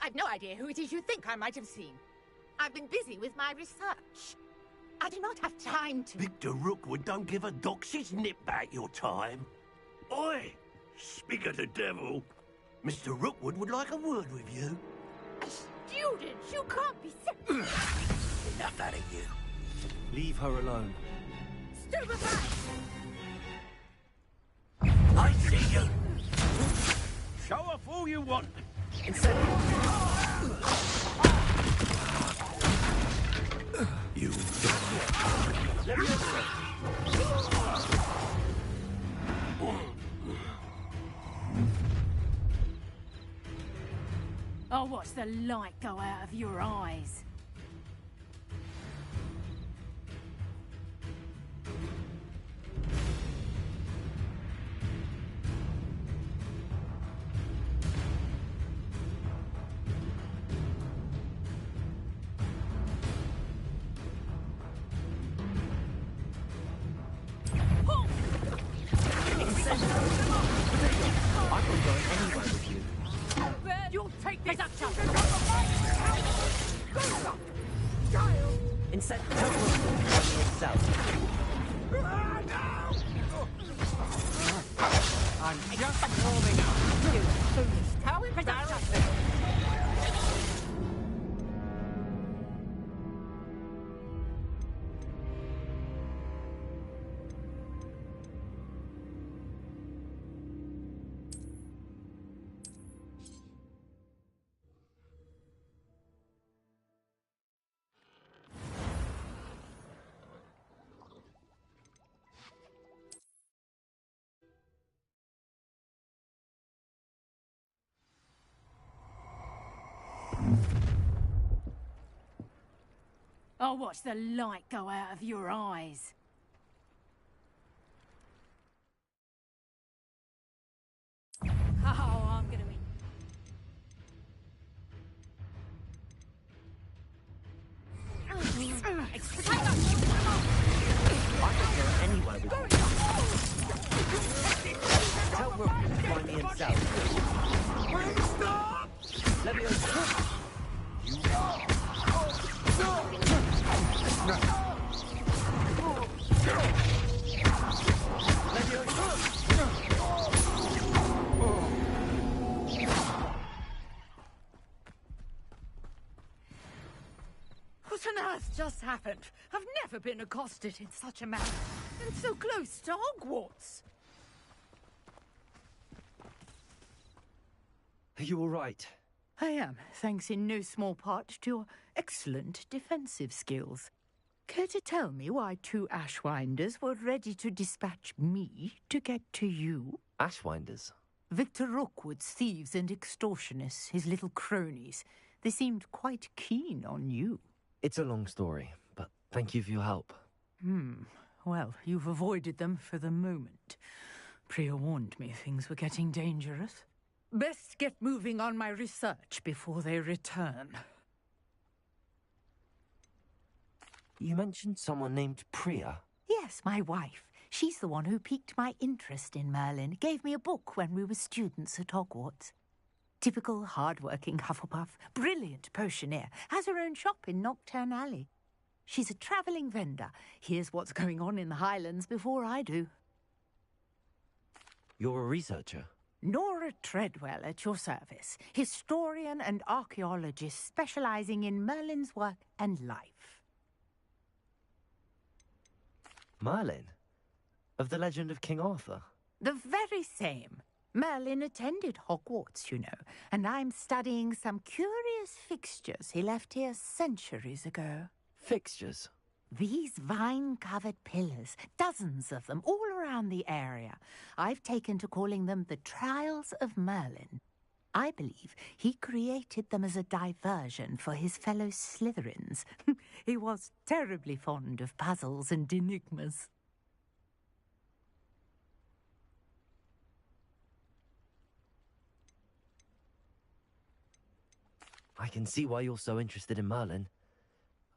I've no idea who it is you think I might have seen. I've been busy with my research. I do not have time to... Victor Rookwood don't give a doxy's nip back your time. Oi! Speak of the devil. Mr. Rookwood would like a word with you. Students, you can't be serious. Enough out of you. Leave her alone. Stupefy! I see you. Show off all you want. Instead... You... I'll watch the light go out of your eyes. You'll take this up, Instead, help her itself. I'm just warming up. You foolish, how embarrassing! I'll watch the light go out of your eyes. Oh, I'm gonna win. I can go anywhere with you. Tell Rook to find me himself. Stop! Let me go. What on earth just happened? I've never been accosted in such a manner, and so close to Hogwarts. Are you all right? I am, thanks in no small part to your excellent defensive skills. Care to tell me why two Ashwinders were ready to dispatch me to get to you? Ashwinders? Victor Rookwood's thieves and extortionists, his little cronies. They seemed quite keen on you. It's a long story, but thank you for your help. Well, you've avoided them for the moment. Priya warned me things were getting dangerous. Best get moving on my research before they return. You mentioned someone named Priya. Yes, my wife. She's the one who piqued my interest in Merlin. Gave me a book when we were students at Hogwarts. Typical hard-working Hufflepuff, brilliant potioneer, has her own shop in Knockturn Alley. She's a travelling vendor. Hears what's going on in the Highlands before I do. You're a researcher? Nora Treadwell at your service, historian and archaeologist specialising in Merlin's work and life. Merlin? Of the legend of King Arthur? The very same. Merlin attended Hogwarts, you know, and I'm studying some curious fixtures he left here centuries ago. Fixtures? These vine-covered pillars, dozens of them, all around the area. I've taken to calling them the Trials of Merlin. I believe he created them as a diversion for his fellow Slytherins. He was terribly fond of puzzles and enigmas. I can see why you're so interested in Merlin.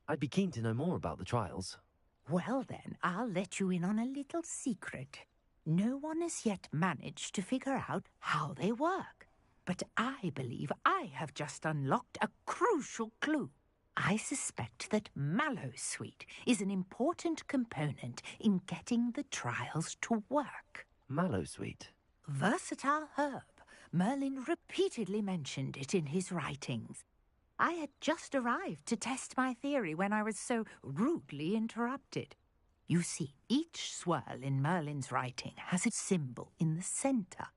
I'd be keen to know more about the trials. Well then, I'll let you in on a little secret. No one has yet managed to figure out how they work. But I believe I have just unlocked a crucial clue. I suspect that mallowsweet is an important component in getting the trials to work. Mallowsweet? Versatile herb. Merlin repeatedly mentioned it in his writings. I had just arrived to test my theory when I was so rudely interrupted. You see, each swirl in Merlin's writing has a symbol in the centre.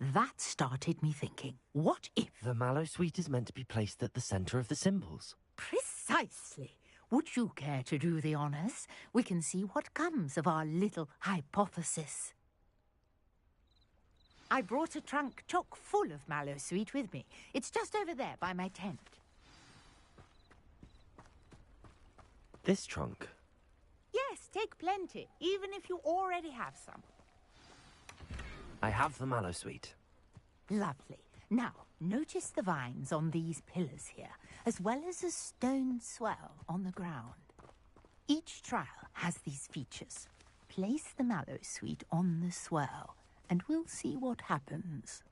That started me thinking, what if... The mallowsweet is meant to be placed at the centre of the symbols. Precisely. Would you care to do the honours? We can see what comes of our little hypothesis. I brought a trunk chock full of mallowsweet with me. It's just over there by my tent. This trunk? Yes, take plenty, even if you already have some. I have the mallowsweet. Lovely. Now, notice the vines on these pillars here, as well as a stone swell on the ground. Each trial has these features. Place the mallowsweet on the swell, and we'll see what happens.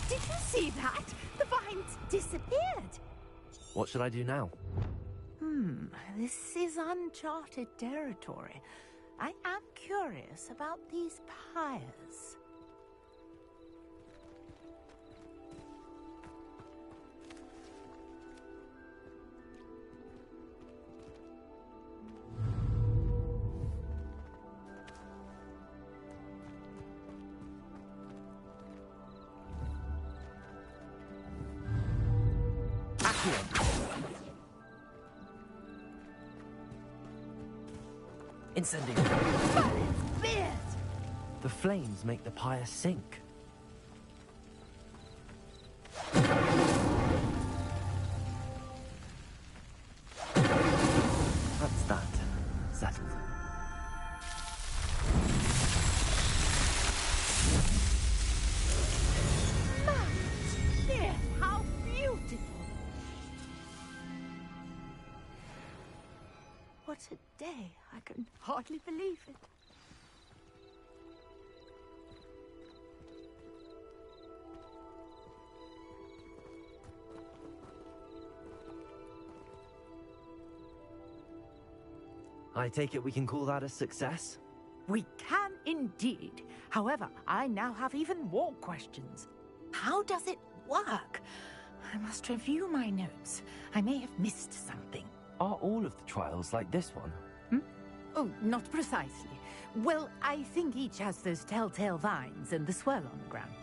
Did you see that? The vines disappeared. What should I do now? This is uncharted territory. I am curious about these pyres. Incendiary. Merlin's beard! The flames make the pyre sink. That's that. Settled. Merlin's beard! How beautiful! What a day. I can hardly believe it. I take it we can call that a success? We can indeed. However, I now have even more questions. How does it work? I must review my notes. I may have missed something. Are all of the trials like this one? Oh, not precisely. Well, I think each has those telltale vines and the swirl on the ground.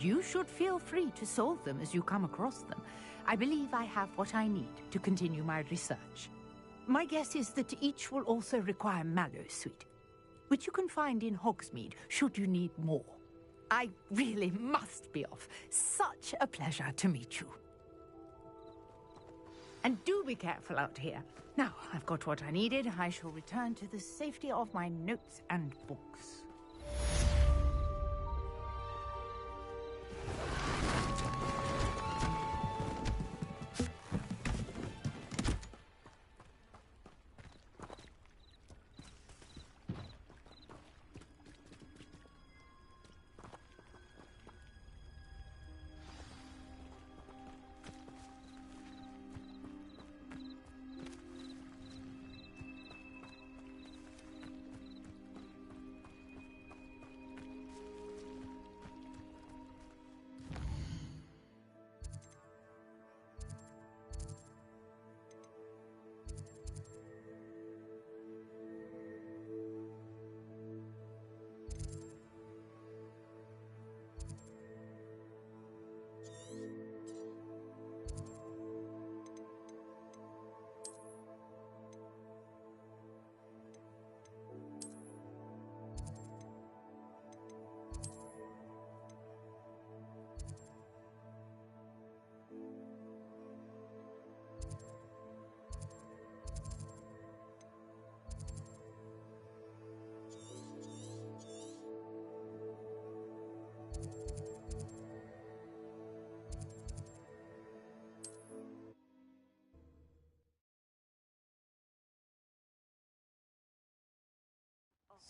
You should feel free to solve them as you come across them. I believe I have what I need to continue my research. My guess is that each will also require mallowsweet, which you can find in Hogsmeade should you need more. I really must be off. Such a pleasure to meet you. And do be careful out here. Now, I've got what I needed. I shall return to the safety of my notes and books.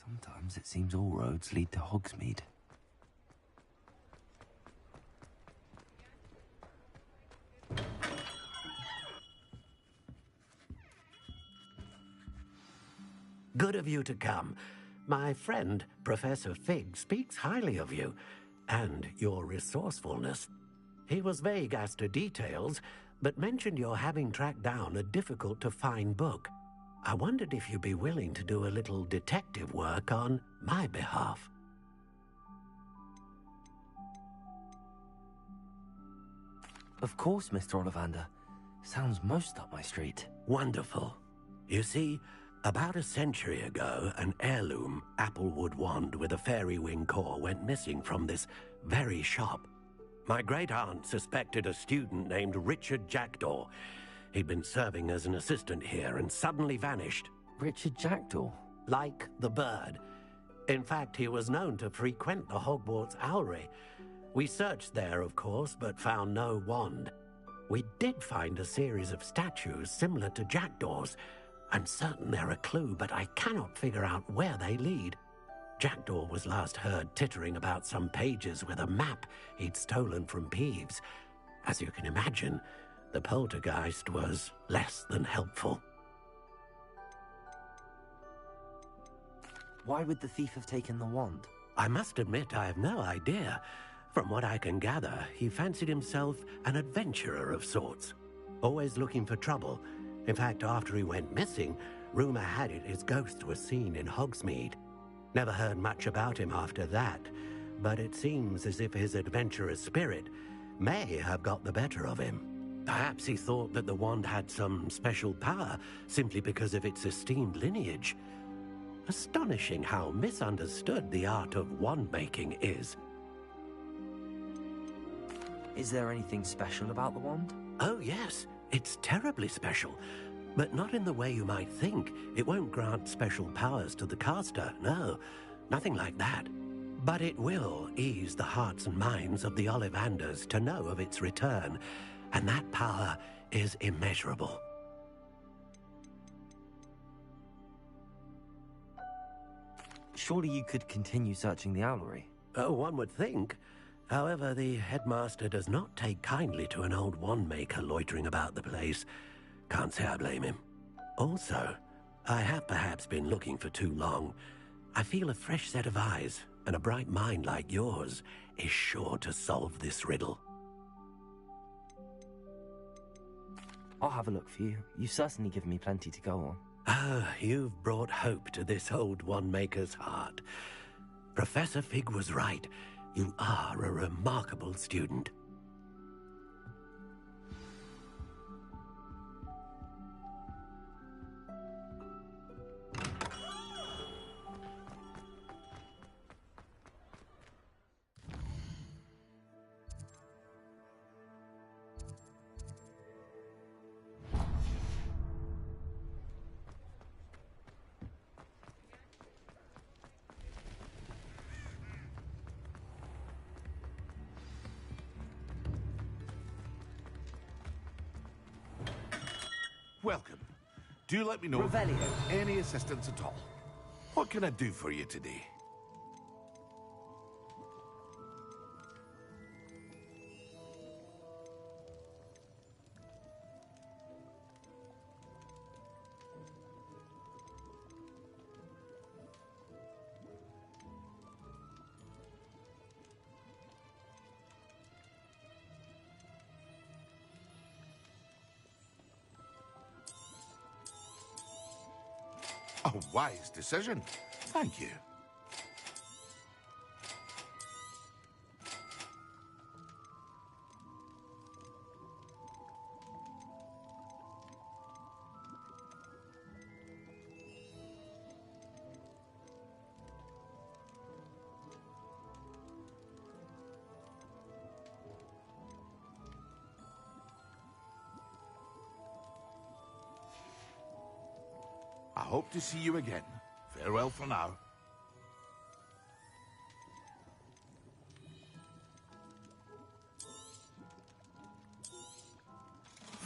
Sometimes it seems all roads lead to Hogsmeade. Good of you to come. My friend, Professor Fig, speaks highly of you and your resourcefulness. He was vague as to details, but mentioned your having tracked down a difficult-to-find book. I wondered if you'd be willing to do a little detective work on my behalf. Of course, Mr. Ollivander. Sounds most up my street. Wonderful. You see, about a century ago, an heirloom applewood wand with a fairy wing core went missing from this very shop. My great-aunt suspected a student named Richard Jackdaw. He'd been serving as an assistant here and suddenly vanished. Richard Jackdaw? Like the bird. In fact, he was known to frequent the Hogwarts Owlery. We searched there, of course, but found no wand. We did find a series of statues similar to Jackdaw's. I'm certain they're a clue, but I cannot figure out where they lead. Jackdaw was last heard tittering about some pages with a map he'd stolen from Peeves. As you can imagine, the poltergeist was less than helpful. Why would the thief have taken the wand? I must admit I have no idea. From what I can gather, he fancied himself an adventurer of sorts, always looking for trouble. In fact, after he went missing, rumor had it his ghost was seen in Hogsmeade. Never heard much about him after that, but it seems as if his adventurous spirit may have got the better of him. Perhaps he thought that the wand had some special power simply because of its esteemed lineage. Astonishing how misunderstood the art of wand-making is. Is there anything special about the wand? Oh, yes. It's terribly special, but not in the way you might think. It won't grant special powers to the caster, no, nothing like that. But it will ease the hearts and minds of the Ollivanders to know of its return, and that power is immeasurable. Surely you could continue searching the Owlery. Oh, one would think. However, the headmaster does not take kindly to an old wand-maker loitering about the place. Can't say I blame him. Also, I have perhaps been looking for too long. I feel a fresh set of eyes, and a bright mind like yours is sure to solve this riddle. I'll have a look for you. You've certainly given me plenty to go on. Ah, you've brought hope to this old wand-maker's heart. Professor Fig was right. You are a remarkable student. Welcome. Do let me know if you need any assistance at all. What can I do for you today? A wise decision. Thank you. I hope to see you again. Farewell for now.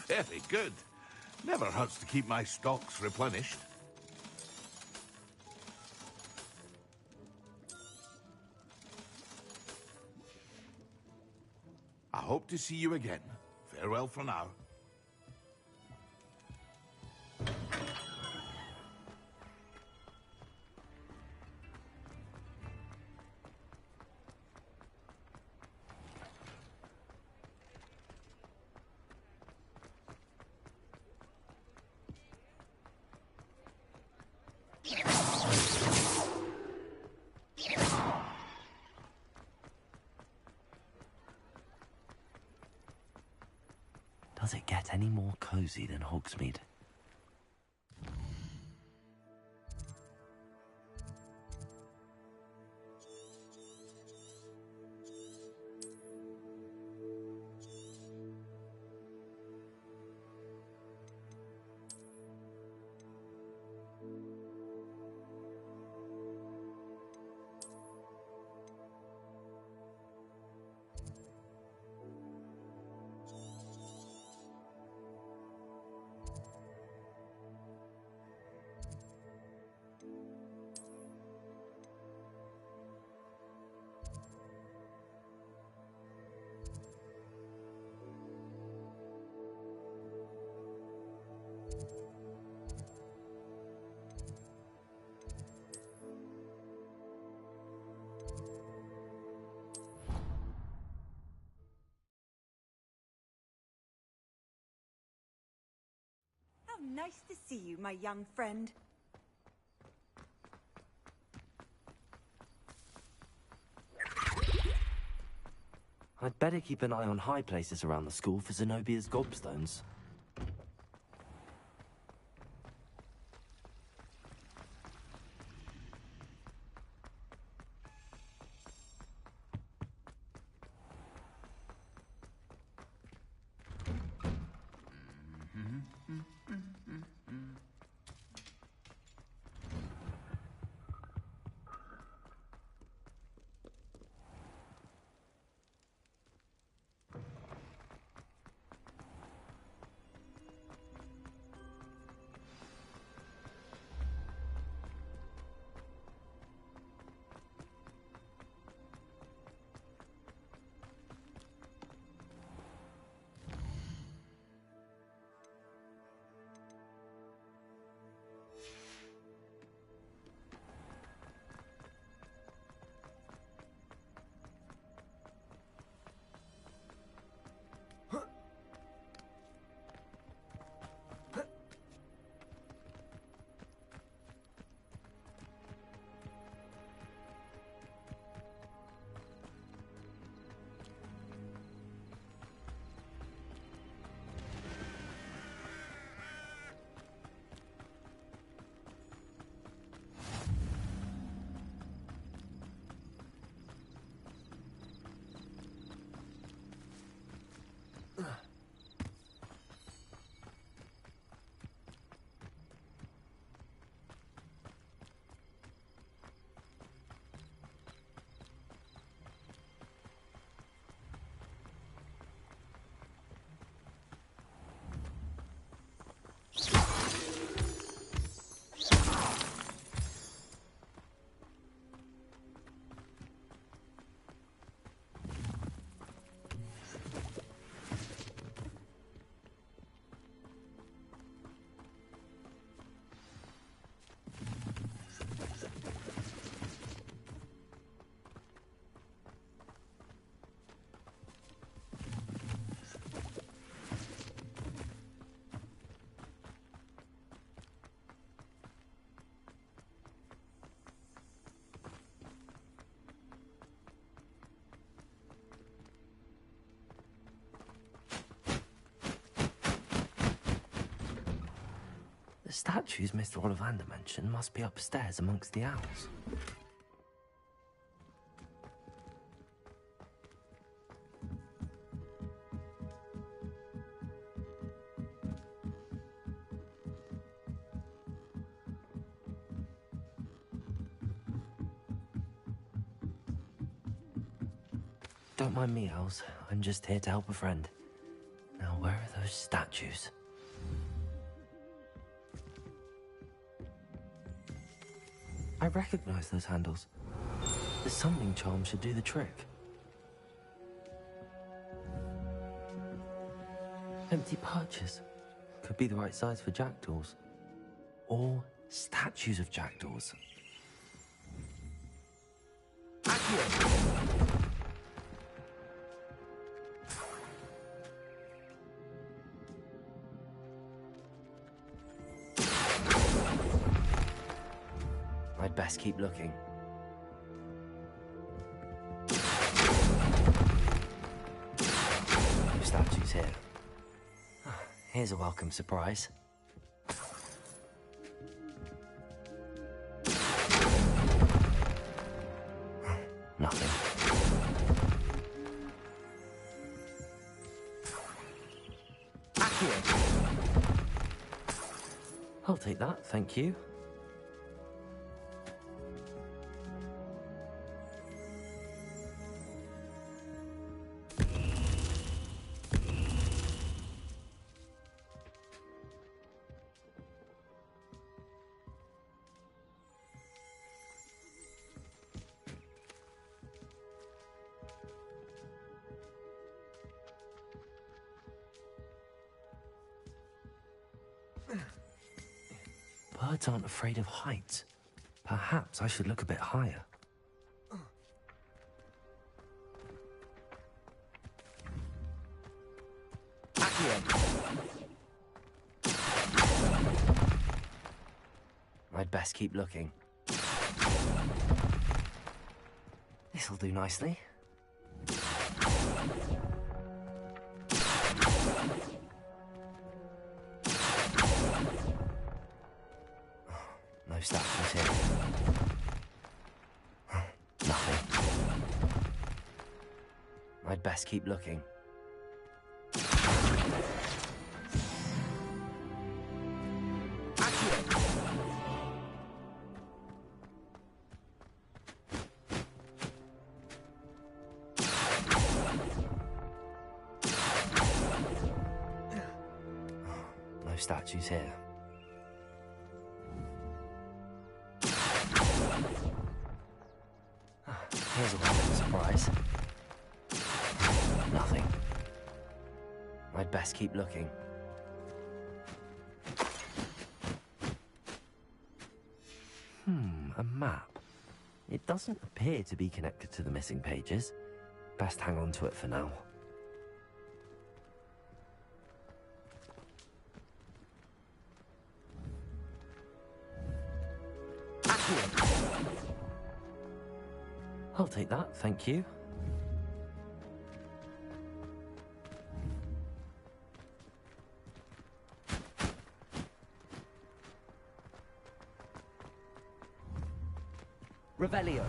Very good. Never hurts to keep my stocks replenished. I hope to see you again. Farewell for now. Does it get any more cozy than Hogsmeade? How nice to see you, my young friend. I'd better keep an eye on high places around the school for Zenobia's gobstones. The statues Mr. Ollivander mentioned must be upstairs amongst the owls. Don't mind me, owls. I'm just here to help a friend. Now, where are those statues? I recognize those handles. The summoning charm should do the trick. Empty perches. Could be the right size for jackdaws. Or statues of jackdaws. I'd best keep looking. No statues here. Here's a welcome surprise. Nothing. I'll take that, thank you. Birds aren't afraid of heights. Perhaps I should look a bit higher. I'd best keep looking. This'll do nicely. No statues here. Nothing. I'd best keep looking. No statues here. Here's a welcome surprise. Nothing. I'd best keep looking. A map. It doesn't appear to be connected to the missing pages. Best hang on to it for now. I'll take that, thank you. Revelio.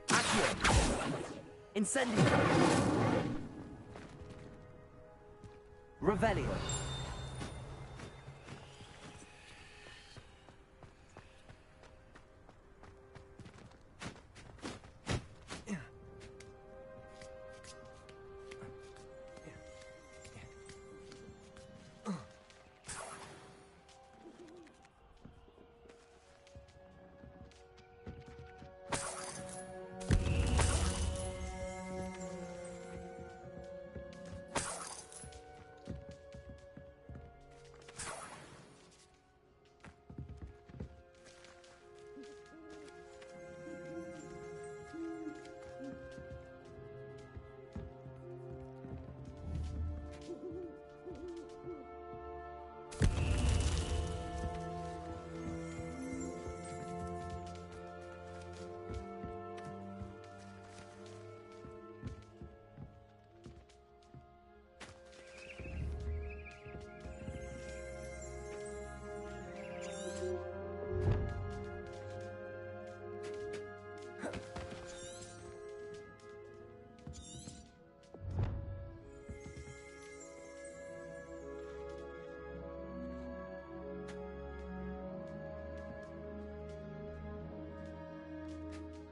Accio. Incendio. Revelio.